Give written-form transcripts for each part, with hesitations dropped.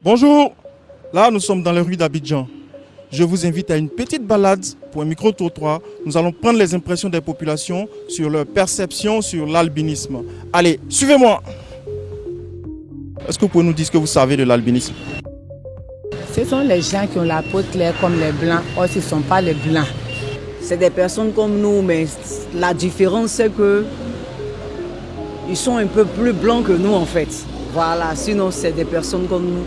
Bonjour, là nous sommes dans les rues d'Abidjan. Je vous invite à une petite balade pour un micro-trottoir. Nous allons prendre les impressions des populations sur leur perception sur l'albinisme. Allez, suivez-moi. Est-ce que vous pouvez nous dire ce que vous savez de l'albinisme? Ce sont les gens qui ont la peau claire comme les blancs, or ce ne sont pas les blancs. C'est des personnes comme nous, mais la différence c'est que ils sont un peu plus blancs que nous en fait. Voilà, sinon c'est des personnes comme nous.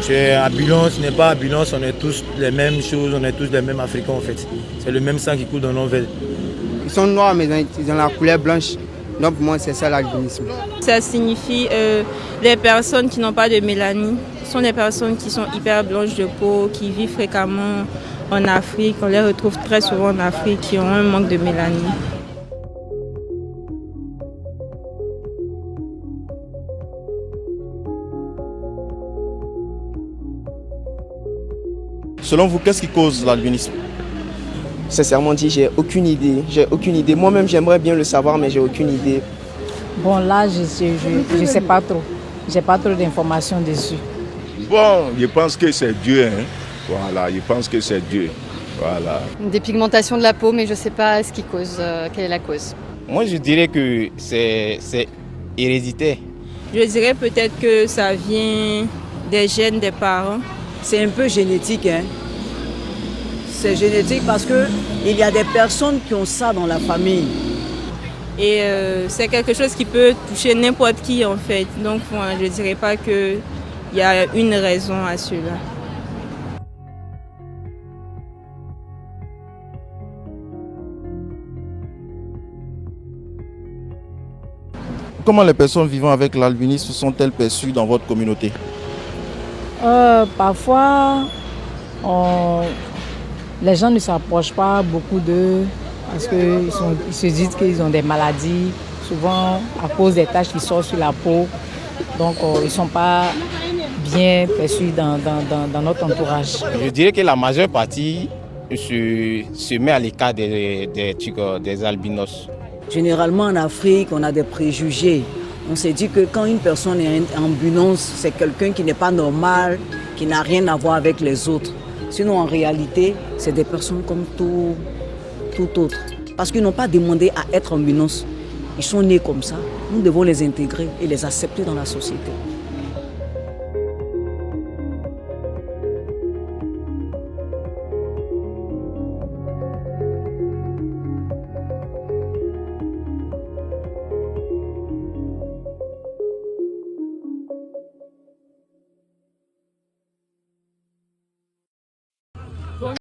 C'est Abilon, ce n'est pas Abilon, on est tous les mêmes choses, on est tous les mêmes Africains en fait. C'est le même sang qui coule dans nos veines. Ils sont noirs mais ils ont la couleur blanche. Donc pour moi c'est ça l'albinisme. Ça signifie les personnes qui n'ont pas de mélanie. Ce sont des personnes qui sont hyper blanches de peau, qui vivent fréquemment en Afrique. On les retrouve très souvent en Afrique, qui ont un manque de mélanie. Selon vous, qu'est-ce qui cause l'albinisme? Sincèrement dit, j'ai aucune idée. Moi-même, j'aimerais bien le savoir, mais j'ai aucune idée. Bon, là, je sais pas trop. J'ai pas trop d'informations dessus. Bon, je pense que c'est Dieu. Voilà, je pense que c'est Dieu. Voilà. Une dépigmentation de la peau, mais je ne sais pas ce qui cause, quelle est la cause. Moi, je dirais que c'est héréditaire. Je dirais peut-être que ça vient des gènes des parents. C'est un peu génétique, hein. C'est génétique parce qu'il y a des personnes qui ont ça dans la famille. Et c'est quelque chose qui peut toucher n'importe qui en fait. Donc moi, je ne dirais pas qu'il y a une raison à cela. Comment les personnes vivant avec l'albinisme sont-elles perçues dans votre communauté? Parfois, les gens ne s'approchent pas beaucoup d'eux parce qu'ils se disent qu'ils ont des maladies, souvent à cause des taches qui sortent sur la peau. Donc, ils ne sont pas bien perçus dans notre entourage. Je dirais que la majeure partie se met à l'écart des albinos. Généralement en Afrique, on a des préjugés. On s'est dit que quand une personne est albinos, c'est quelqu'un qui n'est pas normal, qui n'a rien à voir avec les autres. Sinon, en réalité, c'est des personnes comme tout autre. Parce qu'ils n'ont pas demandé à être albinos. Ils sont nés comme ça. Nous devons les intégrer et les accepter dans la société.